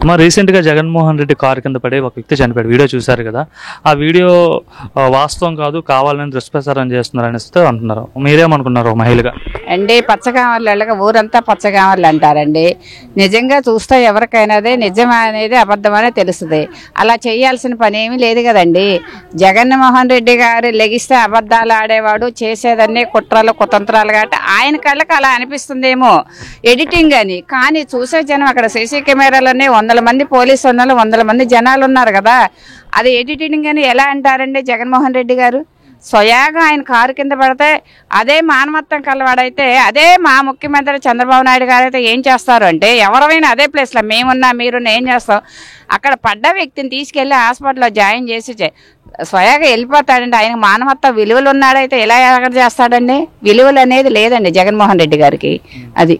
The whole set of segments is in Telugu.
అమ్మ రీసెంట్గా జగన్మోహన్ రెడ్డి కారు కింద పడి ఒక వ్యక్తి చనిపోయాడు, వీడియో చూశారు కదా. ఆ వీడియో వాస్తవం కాదు, కావాలని దుష్ప్రచారం చేస్తున్నారు అనేసి అంటున్నారు. మీరేమనుకున్నారు మహిళగా? అండి పచ్చగామర్లు ఊరంతా పచ్చగామర్లు అంటారండి. నిజంగా చూస్తే ఎవరికైనా అదే నిజం అనేది అబద్ధం అనేది తెలుస్తుంది. అలా చేయాల్సిన పని ఏమీ లేదు కదండి. జగన్మోహన్ రెడ్డి గారు లెగిస్తే అబద్ధాలు ఆడేవాడు, చేసేదన్నీ కుట్రలు కుతంత్రాలు కాబట్టి ఆయన కళ్ళకి అలా అనిపిస్తుందేమో ఎడిటింగ్ అని. కానీ చూసే జనం అక్కడ సీసీ కెమెరాలోనే 100 మంది పోలీసు ఉన్నారు, 100 మంది జనాలు ఉన్నారు కదా. అది ఎడిటింగ్ అని ఎలా అంటారండి జగన్మోహన్ రెడ్డి గారు? స్వయాగా ఆయన కారు కింద పడితే అదే మానవత్వం కలవాడైతే అదే మా ముఖ్యమంత్రి చంద్రబాబు నాయుడు గారు అయితే ఏం చేస్తారు అంటే, ఎవరైనా అదే ప్లేస్లో మేమున్నా మీరున్నా ఏం చేస్తాం, అక్కడ పడ్డ వ్యక్తిని తీసుకెళ్లి హాస్పిటల్లో జాయిన్ చేసి స్వయాగా వెళ్ళిపోతాడండి. ఆయన మానవత్వ విలువలు ఉన్నాడైతే ఎలా ఎక్కడ చేస్తాడండి? విలువలు అనేది లేదండి జగన్మోహన్ రెడ్డి గారికి. అది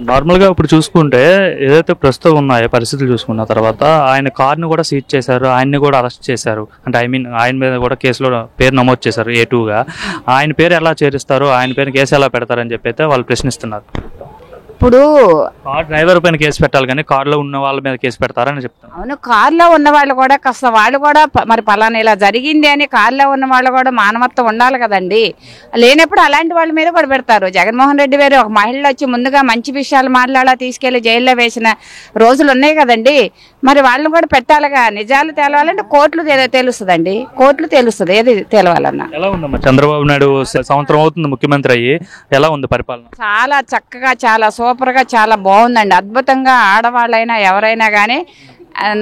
నార్మల్గా ఇప్పుడు చూసుకుంటే ఏదైతే ప్రస్తుతం ఉన్నాయో పరిస్థితులు చూసుకున్న తర్వాత ఆయన కార్ని కూడా సీజ్ చేశారు, ఆయన్ని కూడా అరెస్ట్ చేశారు. అంటే ఆయన మీద కూడా కేసులో పేరు నమోదు చేశారు A2గా. ఆయన పేరు ఎలా చేరుస్తారు, ఆయన పేరు కేసు ఎలా పెడతారని చెప్పి అయితే వాళ్ళు ప్రశ్నిస్తున్నారు. ఇప్పుడు కార్ డ్రైవర్ పైన కేసు పెట్టాలి కానీ కార్లో ఉన్న వాళ్ళ మీద కేసు పెడతారని చెప్తాను. అవును, కార్లో ఉన్న వాళ్ళు కూడా కాస్త వాళ్ళు కూడా మరి పలానా ఇలా జరిగింది అని కార్లో ఉన్న వాళ్ళు కూడా మానవత్వం ఉండాలి కదండి. లేనప్పుడు అలాంటి వాళ్ళ మీద కూడా పెడతారు. జగన్మోహన్ రెడ్డి గారు ఒక మహిళ వచ్చి ముందుగా మంచి విషయాలు మాట్లాడా తీసుకెళ్లి జైల్లో వేసిన రోజులు ఉన్నాయి కదండి. మరి వాళ్ళని కూడా పెట్టాలిగా. నిజాలు తేలవాలంటే కోర్టులు తెలుస్తుందండి, కోర్టులు తెలుస్తుంది ఏది తేలవాలన్నా. ఎలా ఉందమ్మా చంద్రబాబు నాయుడు సంవత్సరం అవుతుంది ముఖ్యమంత్రి అయ్యి, ఎలా ఉంది పరిపాలన? చాలా చక్కగా, చాలా సూపర్గా, చాలా బాగుందండి. అద్భుతంగా ఆడవాళ్ళైనా ఎవరైనా కానీ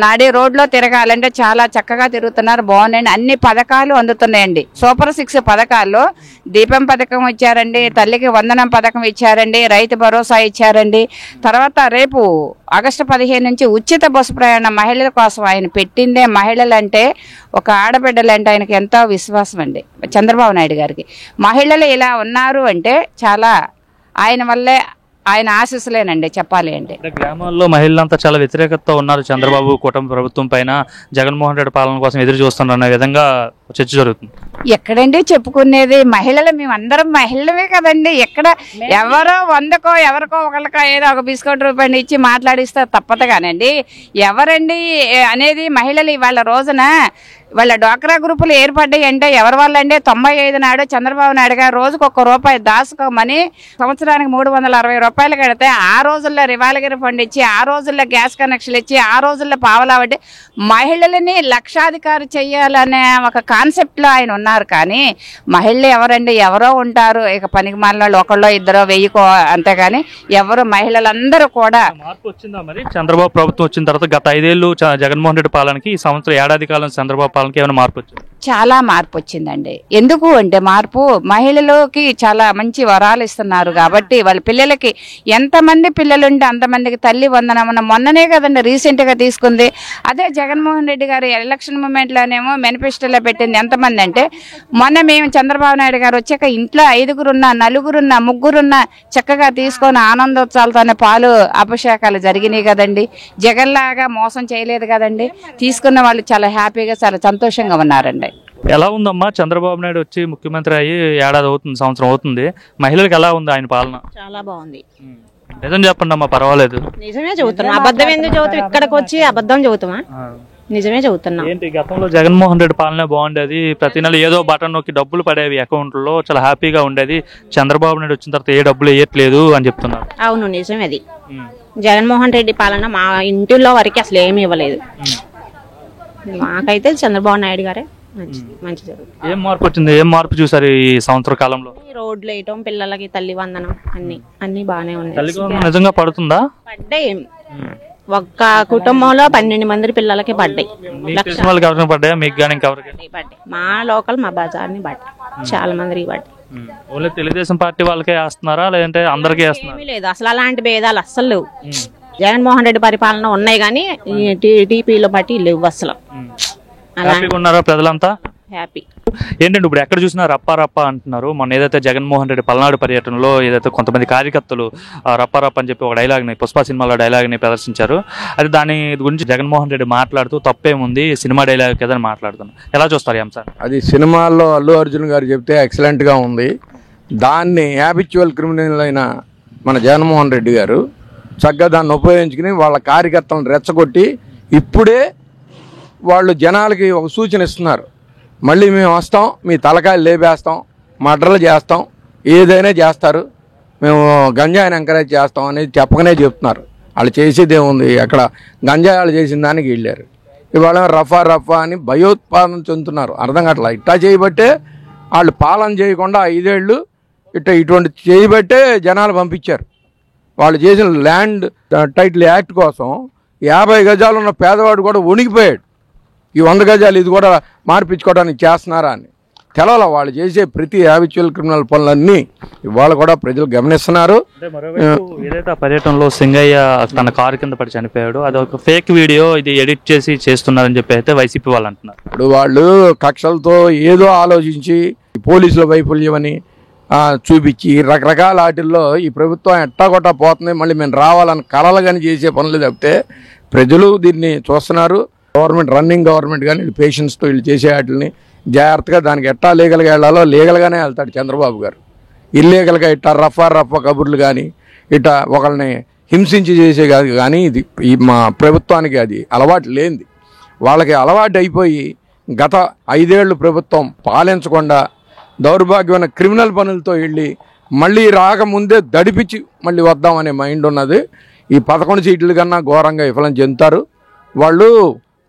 నాడే రోడ్లో తిరగాలంటే చాలా చక్కగా తిరుగుతున్నారు. బాగున్నాయండి. అన్ని పథకాలు అందుతున్నాయండి. సూపర్ 6 పథకాల్లో దీపం పథకం ఇచ్చారండి, తల్లికి వందనం పథకం ఇచ్చారండి, రైతు భరోసా ఇచ్చారండి. తర్వాత రేపు ఆగస్టు 15 నుంచి ఉచిత బస్సు ప్రయాణం మహిళల కోసం ఆయన పెట్టిందే. మహిళలంటే ఒక ఆడబిడ్డలంటే ఆయనకి ఎంతో విశ్వాసం అండి చంద్రబాబు నాయుడు గారికి. మహిళలు ఇలా ఉన్నారు అంటే చాలా ఆయన వల్లే, ఆయన ఆశీస్సులేనండి చెప్పాలి అంటే. గ్రామాల్లో మహిళలంతా చాలా వ్యతిరేకతతో ఉన్నారు చంద్రబాబు కూటమి ప్రభుత్వం పైన, జగన్మోహన్ రెడ్డి పాలన కోసం ఎదురు చూస్తున్నారు అనే విధంగా చర్చ జరుగుతుంది. ఎక్కడండి చెప్పుకునేది? మహిళలు మేమందరం మహిళలమే కదండి. ఎక్కడ ఎవరో 100కో ఎవరికో ఒకరికో ఏదో ఒక బిస్కెట్ రూపాయలు ఇచ్చి మాట్లాడిస్తే తప్పదు కానండి. ఎవరండి అనేది మహిళలు ఇవాళ రోజున వాళ్ళ డ్వాక్రా గ్రూపులు ఏర్పడ్డాయి అంటే ఎవరి వల్ల అండి? 95 నాడు చంద్రబాబు నాయుడు గారు రోజుకు ₹1 దాచుకోమని సంవత్సరానికి 360 రూపాయలు కడితే, ఆ రోజుల్లో రివాల్గిరి ఫండ్ ఇచ్చి, ఆ రోజుల్లో గ్యాస్ కనెక్షన్ ఇచ్చి, ఆ రోజుల్లో పావలా వడ్డీ మహిళలని లక్షాధికారి చెయ్యాలనే ఒక కాన్సెప్ట్లో ఆయన ఉన్నారు. కానీ మహిళలు ఎవరండి? ఎవరో ఉంటారు, ఇక పనికి మాలిన వాళ్ళు ఒకళ్ళో ఇద్దరో వెయ్యికో, అంతేగాని ఎవరు మహిళలందరూ కూడా. మార్పు వచ్చిందా మరి చంద్రబాబు ప్రభుత్వం వచ్చిన తర్వాత? గత 5 ఏళ్ళు జగన్మోహన్ రెడ్డి పాలనకి ఈ సంవత్సరం ఏడాది కాలం చంద్రబాబు ఏమైనా మార్పు వచ్చింది? చాలా మార్పు వచ్చిందండి. ఎందుకు అంటే మార్పు మహిళలకి చాలా మంచి వరాలు ఇస్తున్నారు కాబట్టి వాళ్ళ పిల్లలకి ఎంతమంది పిల్లలుంటే అంతమందికి తల్లి వందనం మొన్ననే కదండి రీసెంట్గా తీసుకుంది. అదే జగన్మోహన్ రెడ్డి గారు ఎలక్షన్ మూమెంట్లోనేమో మేనిఫెస్టోలో పెట్టింది ఎంతమంది అంటే, మొన్న మేము చంద్రబాబు నాయుడు గారు వచ్చాక ఇంట్లో 5గురున్నా 4గురున్నా 3గురున్నా చక్కగా తీసుకొని ఆనందోత్సవాలతోనే పాలు అభిషేకాలు జరిగినాయి కదండి. జగన్లాగా మోసం చేయలేదు కదండి. తీసుకున్న వాళ్ళు చాలా హ్యాపీగా చాలా సంతోషంగా ఉన్నారండి. ఎలా ఉందమ్మా చంద్రబాబు నాయుడు వచ్చి ముఖ్యమంత్రి అయ్యి ఏడాది అవుతుంది, సంవత్సరం అవుతుంది, మహిళలకు ఎలా ఉంది ఆయన పాలన? చాలా బాగుంది. నిజం చెప్పండి అమ్మా, పర్వాలేదు. నిజమే చెబుతున్నా, అబద్ధం ఎందుకు చదువుతాం? ఇక్కడికి వచ్చి అబద్ధం చదువుతామా? నిజమే చదువుతున్నా. ఏంటి గతంలో జగన్మోహన్ రెడ్డి పాలన బాగుండేది, ప్రతి నెల ఏదో బటన్ నొక్కి డబ్బులు పడేవి అకౌంట్లో, చాలా హ్యాపీగా ఉండేది. చంద్రబాబు నాయుడు వచ్చిన తర్వాత ఏ డబ్బులు వేయట్లేదు అని చెప్తున్నారు. అవును నిజమే. అది జగన్మోహన్ రెడ్డి పాలన మా ఇంటిలో వరకు అసలు ఏమి ఇవ్వలేదు. మాకైతే చంద్రబాబు నాయుడు గారే మంచి జరుగుతుంది. ఏం మార్పు వచ్చింది? ఏం మార్పు చూసారు ఈ సంవత్సర కాలంలో? రోడ్లు వేయటం, పిల్లలకి తల్లి వందనం, అన్ని బాగానే ఉన్నాయి. నిజంగా పడుతుందా? పడ్డాయి. ఒక్క కుటుంబంలో 12 మంది పిల్లలకి పడ్డాయి. పడ్డాయా మీకు కానీ? పడ్డాయి. మా లోకల్ మా బజార్ని పడ్డాయి, చాలా మందికి పడ్డాయి. ఓన్లీ తెలుగుదేశం పార్టీ వాళ్ళకే వేస్తున్నారా లేదంటే అందరికీ వేస్తున్నారా? ఏమీ లేదు అసలు, అలాంటి భేదాలు అస్సలు లేవు. జగన్మోహన్ రెడ్డి పరిపాలన ఉన్నాయి కానీ టీడీపీలో బట్టి లేవు అసలు. ఉన్నారా ప్రజలంతా? హ్యాపీ. ఏంటంటే ఇప్పుడు ఎక్కడ చూసినా రప్ప రప్ప అంటున్నారు. మొన్న ఏదైతే జగన్మోహన్ రెడ్డి పల్నాడు పర్యటనలో ఏదైతే కొంతమంది కార్యకర్తలు రప్ప రప్ప అని చెప్పి ఒక డైలాగ్ని, పుష్ప సినిమాలో డైలాగ్ని ప్రదర్శించారు. అది దాని గురించి జగన్మోహన్ రెడ్డి మాట్లాడుతూ తప్పేముంది, సినిమా డైలాగ్ కదా అని మాట్లాడుతున్నారు. ఎలా చూస్తారు ఈ అంశాన్ని? అది సినిమాల్లో అల్లు అర్జున్ గారు చెప్తే ఎక్సలెంట్గా ఉంది. దాన్ని హ్యాబిచువల్ క్రిమినల్ అయిన మన జగన్మోహన్ రెడ్డి గారు చక్కగా దాన్ని ఉపయోగించుకుని వాళ్ళ కార్యకర్తలను రెచ్చగొట్టి ఇప్పుడే వాళ్ళు జనాలకి ఒక సూచన ఇస్తున్నారు. మళ్ళీ మేము వస్తాం, మీ తలకాయలు లేపేస్తాం, మర్డర్లు చేస్తాం, ఏదైనా చేస్తారు, మేము గంజాయిని ఎంకరేజ్ చేస్తాం అనేది చెప్పకనే చెప్తున్నారు. వాళ్ళు చేసేది ఏముంది, అక్కడ గంజాయి వాళ్ళు చేసిన దానికి వెళ్ళారు. ఇవాళ రఫా అని భయోత్పాదన చెందుతున్నారు. అర్థం కావట్లా. ఇట్టా చేయబట్టే వాళ్ళు పాలన చేయకుండా 5 ఏళ్ళు ఇటువంటి చేయబట్టే జనాలు పంపించారు. వాళ్ళు చేసిన ల్యాండ్ టైటిల్ యాక్ట్ కోసం 50 గజాలు ఉన్న పేదవాడు కూడా వణికిపోయాడు. ఈ 100 గజాలు ఇది కూడా మార్పించుకోవడానికి చేస్తున్నారా అని తెలవాల. వాళ్ళు చేసే ప్రతి హ్యాబిచువల్ క్రిమినల్ పనులన్నీ ఇవాళ కూడా ప్రజలు గమనిస్తున్నారు. ఏదైతే పర్యటనలో సింగయ్య తన కారు కింద పడి చనిపోయాడు, అది ఒక ఫేక్ వీడియో, ఇది ఎడిట్ చేసి చేస్తున్నారని చెప్పి అయితే వైసీపీ వాళ్ళు అంటున్నారు. ఇప్పుడు వాళ్ళు కక్షలతో ఏదో ఆలోచించి పోలీసుల వైఫల్యం అని చూపించి రకరకాల వాటిల్లో ఈ ప్రభుత్వం ఎట్టాగొట్టా పోతుంది, మళ్ళీ మేము రావాలని కలలు కానీ చేసే పనులు తప్పితే ప్రజలు దీన్ని చూస్తున్నారు. రన్నింగ్ గవర్నమెంట్ కానీ వీళ్ళు పేషెన్స్తో వీళ్ళు చేసే వాటిని జాగ్రత్తగా దానికి ఎట్టా లీగల్గా వెళ్ళాలో లీగల్గానే వెళ్తాడు చంద్రబాబు గారు. ఇల్లీగల్గా ఇట్టా రఫా కబుర్లు కానీ ఇట్టా ఒకళ్ళని హింసించి చేసే కాదు. కానీ ఇది మా ప్రభుత్వానికి అది అలవాటు లేనిది. వాళ్ళకి అలవాటు అయిపోయి గత 5 ఏళ్ళు ప్రభుత్వం పాలించకుండా దౌర్భాగ్యమైన క్రిమినల్ పనులతో వెళ్ళి మళ్ళీ రాకముందే దడిపించి మళ్ళీ వద్దామనే మైండ్ ఉన్నది. ఈ 11 సీట్ల కన్నా ఘోరంగా విఫలం చెందుతారు వాళ్ళు.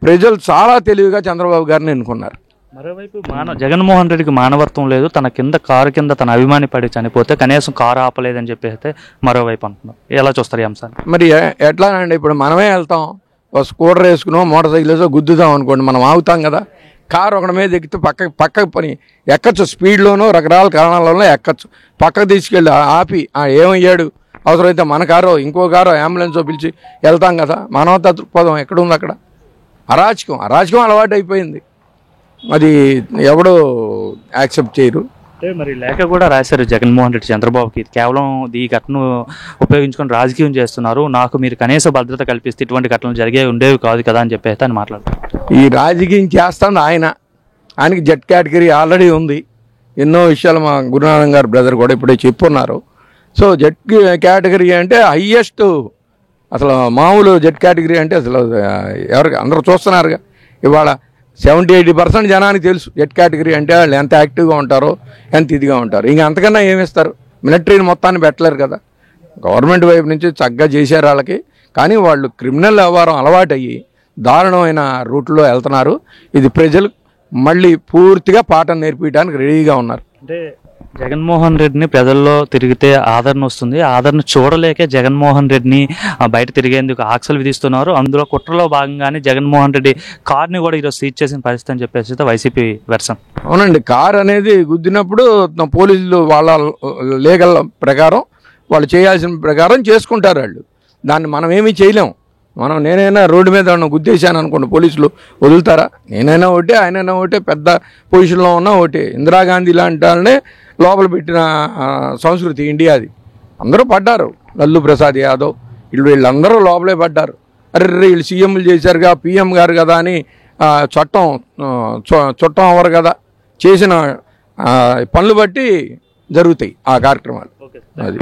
ప్రజలు చాలా తెలివిగా చంద్రబాబు గారిని ఎన్నుకున్నారు. మరోవైపు జగన్మోహన్ రెడ్డికి మానవత్వం లేదు, తన కింద కారు కింద తన అభిమాని పడి చనిపోతే కనీసం కారు ఆపలేదని చెప్పి అయితే మరోవైపు అంటున్నాం. ఎలా చూస్తారు ఈ అంశాన్ని? మరి ఎట్లానండి, ఇప్పుడు మనమే వెళ్తాం, ఒక స్కూటర్ వేసుకునో మోటార్ సైకిల్ వేసో గుద్దుతాం అనుకోండి, మనం ఆగుతాం కదా. కారు ఒకటి మీద ఎక్కితే పక్కకు పని ఎక్కచ్చు, స్పీడ్లోనూ రకరకాల కారణాలలో ఎక్కచ్చు. పక్కకు తీసుకెళ్ళి ఆపి ఏమయ్యాడు, అవసరమైతే మన కారో ఇంకో కారో అంబులెన్సో పిలిచి వెళ్తాం కదా. మానవతా దృక్పథం ఎక్కడుంది అక్కడ? అరాచకం అలవాటు అయిపోయింది. అది ఎవడో యాక్సెప్ట్ చేయరు. మరి లేఖ కూడా రాశారు జగన్మోహన్ రెడ్డి చంద్రబాబుకి, కేవలం ఈ ఘటనను ఉపయోగించుకొని రాజకీయం చేస్తున్నారు, నాకు మీరు కనీస భద్రత కల్పిస్తే ఇటువంటి ఘటనలు జరిగే ఉండేవి కాదు కదా అని చెప్పేసి అని మాట్లాడుతారు. ఈ రాజకీయం చేస్తాను ఆయనకి జెడ్ కేటగిరీ ఆల్రెడీ ఉంది. ఎన్నో విషయాలు మా గురునాథం గారు బ్రదర్ కూడా ఇప్పుడే చెప్పున్నారు. సో జెడ్ కేటగిరీ అంటే హయ్యెస్ట్, అసలు మామూలు జెడ్ కేటగిరీ అంటే అసలు ఎవరికి అందరూ చూస్తున్నారుగా. ఇవాళ 70-80% జనానికి తెలుసు జెడ్ కేటగిరీ అంటే వాళ్ళు ఎంత యాక్టివ్గా ఉంటారో, ఎంత ఇదిగా ఉంటారు. ఇంకా అంతకన్నా ఏమిస్తారు? మిలిటరీని మొత్తాన్ని పెట్టలేరు కదా. గవర్నమెంట్ వైపు నుంచి చక్కగా చేశారు వాళ్ళకి. కానీ వాళ్ళు క్రిమినల్ వ్యవహారం అలవాటు అయ్యి దారుణమైన రూట్లో వెళ్తున్నారు. ఇది ప్రజలు మళ్ళీ పూర్తిగా పాఠం నేర్పించడానికి రెడీగా ఉన్నారు. అంటే జగన్మోహన్ రెడ్డిని ప్రజల్లో తిరిగితే ఆదరణ వస్తుంది, ఆదరణ చూడలేకే జగన్మోహన్ రెడ్డిని బయట తిరిగేందుకు ఆంక్షలు విధిస్తున్నారు. అందులో కుట్రలో భాగంగానే జగన్మోహన్ రెడ్డి కార్ని కూడా ఈరోజు సీజ్ చేసిన పరిస్థితి అని చెప్పేసి వైసీపీ వెర్షన్. అవునండి, కార్ అనేది గుద్దినప్పుడు పోలీసులు వాళ్ళ లీగల్ ప్రకారం వాళ్ళు చేయాల్సిన ప్రకారం చేసుకుంటారు వాళ్ళు. దాన్ని మనం ఏమీ చేయలేము. నేనైనా రోడ్డు మీద గుద్దేశాను అనుకోండి, పోలీసులు వదులుతారా? నేనైనా ఒకటే, ఆయనైనా ఒకటే, పెద్ద పొజిషన్లో ఉన్నా ఒకటే. ఇందిరాగాంధీ లాంటి వాళ్ళనే లోపల పెట్టిన సంస్కృతి ఇండియాది. అందరూ పడ్డారు, లల్లు ప్రసాద్ యాదవ్ వీళ్ళందరూ లోపలే పడ్డారు. అరే వీళ్ళు సీఎంలు చేశారుగా, పిఎం గారు కదా అని చుట్టం అవ్వరు కదా. చేసిన పనులు బట్టి జరుగుతాయి ఆ కార్యక్రమాలు. అది